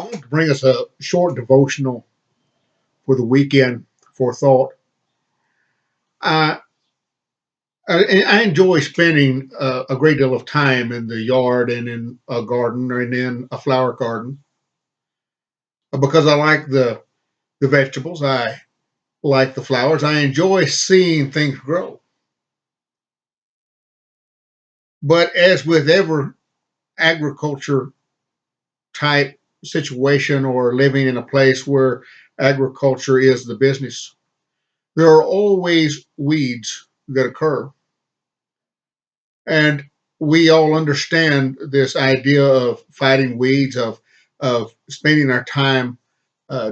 I want to bring us a short devotional for the weekend for thought. I I enjoy spending a great deal of time in the yard and in a garden and in a flower garden because I like the vegetables. I like the flowers. I enjoy seeing things grow. But as with every agriculture type situation or living in a place where agriculture is the business, there are always weeds that occur. And we all understand this idea of fighting weeds, of spending our time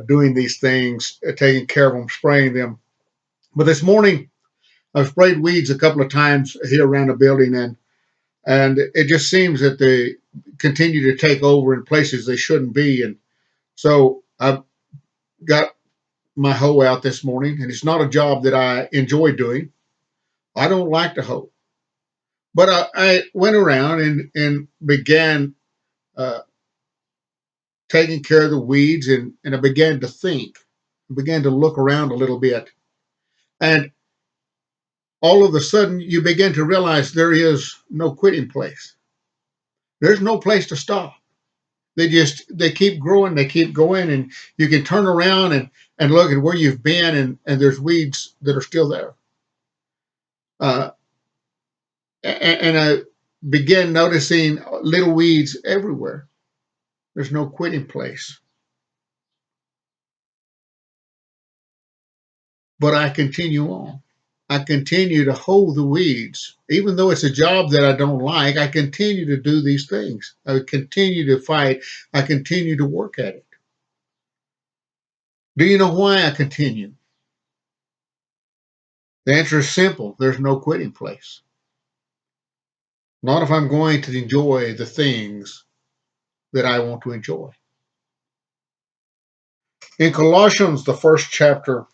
doing these things, taking care of them, spraying them. But this morning, I've sprayed weeds a couple of times here around the building, and it just seems that they continue to take over in places they shouldn't be. And so I've got my hoe out this morning, and it's not a job that I enjoy doing. I don't like to hoe, but I went around and began uh, taking care of the weeds, and I began to think, I began to look around a little bit. And all of a sudden, you begin to realize there is no quitting place. There's no place to stop. They keep growing, they keep going, and you can turn around and look at where you've been, and there's weeds that are still there. Uh, and I began noticing little weeds everywhere. There's no quitting place. But I continue on. I continue to hoe the weeds. Even though it's a job that I don't like, I continue to do these things. I continue to fight. I continue to work at it. Do you know why I continue? The answer is simple. There's no quitting place. Not if I'm going to enjoy the things that I want to enjoy. In Colossians, the first chapter,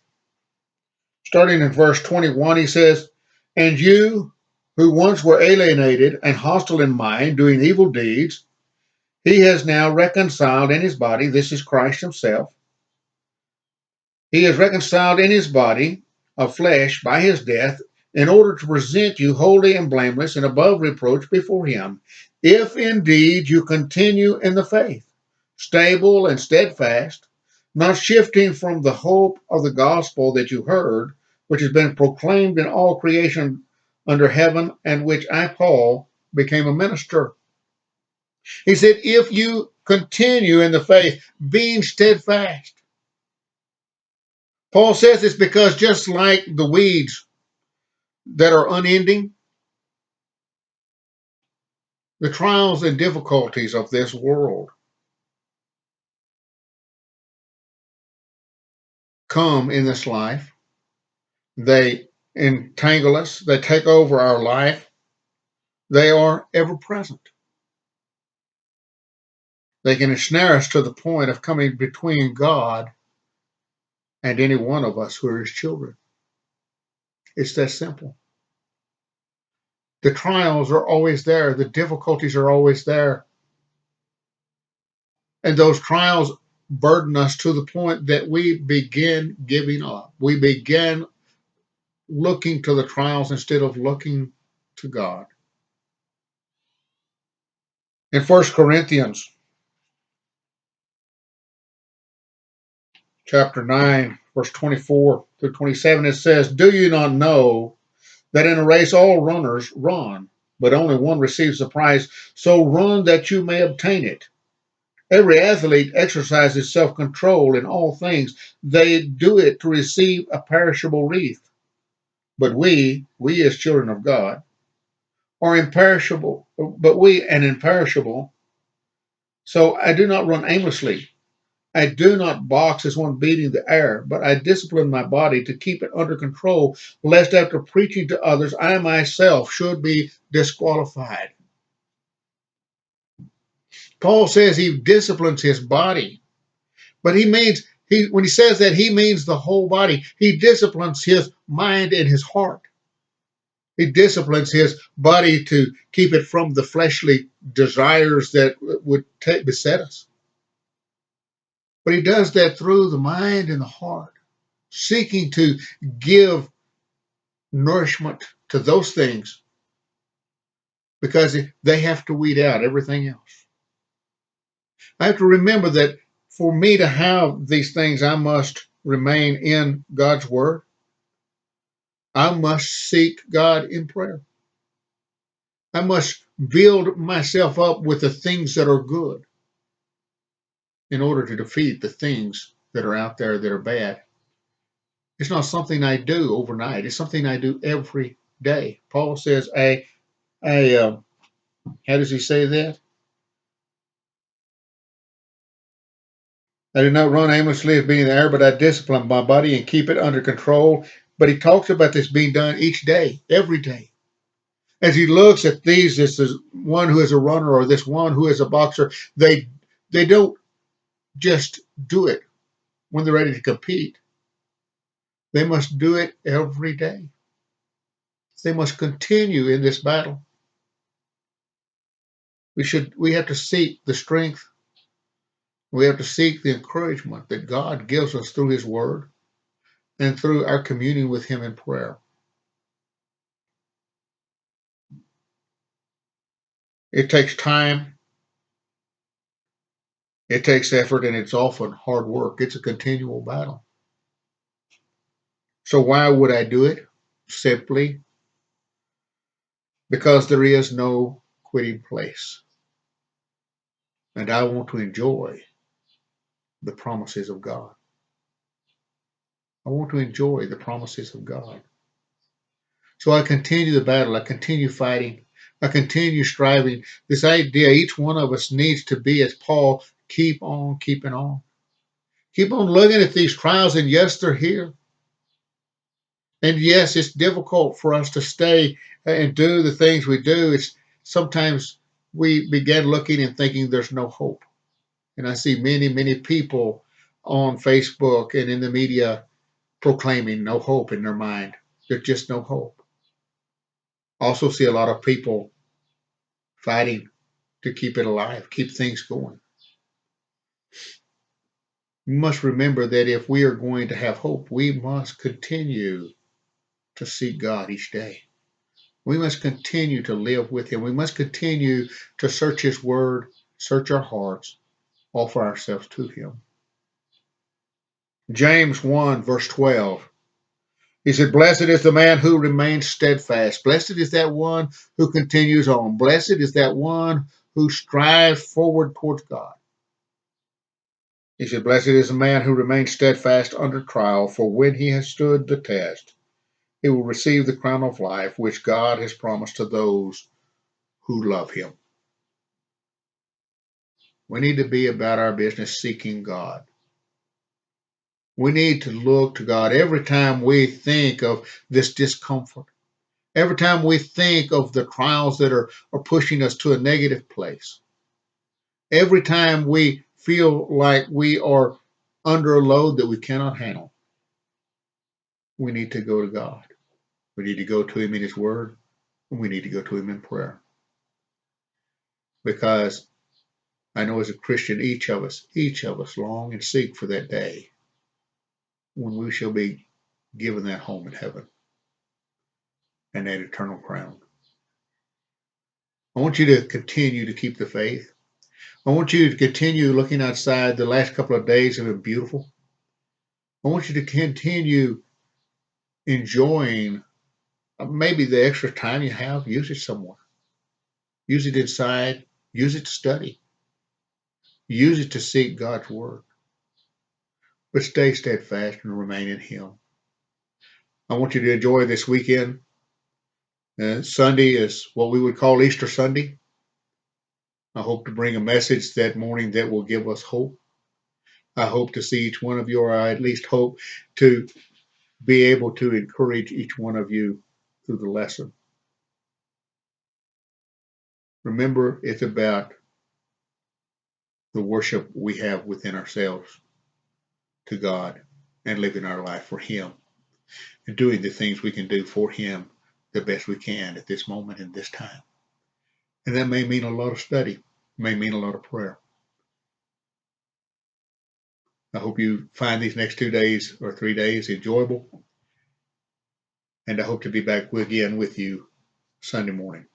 starting in verse 21, he says, "And you who once were alienated and hostile in mind, doing evil deeds, he has now reconciled in his body," this is Christ himself. "He is reconciled in his body of flesh by his death, in order to present you holy and blameless and above reproach before him, if indeed you continue in the faith, stable and steadfast, not shifting from the hope of the gospel that you heard, which has been proclaimed in all creation under heaven, and which I, Paul, became a minister." He said, if you continue in the faith, being steadfast. Paul says this because just like the weeds that are unending, the trials and difficulties of this world come in this life. They entangle us, they take over our life, they are ever present. They can ensnare us to the point of coming between God and any one of us who are his children. It's that simple. The trials are always there, the difficulties are always there. And those trials burden us to the point that we begin giving up. We begin looking to the trials instead of looking to God. In 1 Corinthians chapter 9, verse 24 through 27, it says, "Do you not know that in a race all runners run, but only one receives the prize? So run that you may obtain it. Every athlete exercises self-control in all things. They do it to receive a perishable wreath. But we as children of God, are imperishable, but we an imperishable. So I do not run aimlessly. I do not box as one beating the air, but I discipline my body to keep it under control, lest after preaching to others, I myself should be disqualified." Paul says he disciplines his body, but he means when he says that, he means the whole body. He disciplines his mind and his heart. He disciplines his body to keep it from the fleshly desires that would beset us. But he does that through the mind and the heart, seeking to give nourishment to those things because they have to weed out everything else. I have to remember that for me to have these things, I must remain in God's Word. I must seek God in prayer. I must build myself up with the things that are good in order to defeat the things that are out there that are bad. It's not something I do overnight. It's something I do every day. Paul says, how does he say that? I do not run aimlessly as being in the air, but I discipline my body and keep it under control. But he talks about this being done each day, every day. As he looks at these, this is one who is a runner or this one who is a boxer, they don't just do it when they're ready to compete. They must do it every day. They must continue in this battle. We have to seek the strength. We have to seek the encouragement that God gives us through his word and through our communion with him in prayer. It takes time, it takes effort, and it's often hard work. It's a continual battle. So why would I do it? Simply because there is no quitting place. And I want to enjoy the promises of God. I want to enjoy the promises of God. So I continue the battle. I continue fighting. I continue striving. This idea, each one of us needs to be, as Paul, keep on keeping on. Keep on looking at these trials, and yes, they're here. And yes, it's difficult for us to stay and do the things we do. It's sometimes we begin looking and thinking there's no hope. And I see many, many people on Facebook and in the media proclaiming no hope in their mind. There's just no hope. I also see a lot of people fighting to keep it alive, keep things going. We must remember that if we are going to have hope, we must continue to seek God each day. We must continue to live with him. We must continue to search his word, search our hearts, offer ourselves to him. James 1, verse 12. He said, blessed is the man who remains steadfast. Blessed is that one who continues on. Blessed is that one who strives forward towards God. He said, blessed is the man who remains steadfast under trial, for when he has stood the test, he will receive the crown of life which God has promised to those who love him. We need to be about our business seeking God. We need to look to God every time we think of this discomfort, every time we think of the trials that are pushing us to a negative place, every time we feel like we are under a load that we cannot handle. We need to go to God. We need to go to him in his word, and we need to go to him in prayer. Because I know as a Christian, each of us long and seek for that day when we shall be given that home in heaven and that eternal crown. I want you to continue to keep the faith. I want you to continue looking outside. The last couple of days have been beautiful. I want you to continue enjoying maybe the extra time you have. Use it somewhere. Use it inside. Use it to study. Use it to seek God's word. But stay steadfast and remain in him. I want you to enjoy this weekend. Sunday is what we would call Easter Sunday. I hope to bring a message that morning that will give us hope. I hope to see each one of you, or I at least hope to be able to encourage each one of you through the lesson. Remember, it's about the worship we have within ourselves to God and living our life for him and doing the things we can do for him the best we can at this moment in this time. And that may mean a lot of study, may mean a lot of prayer. I hope you find these next 2 days or 3 days enjoyable. And I hope to be back again with you Sunday morning.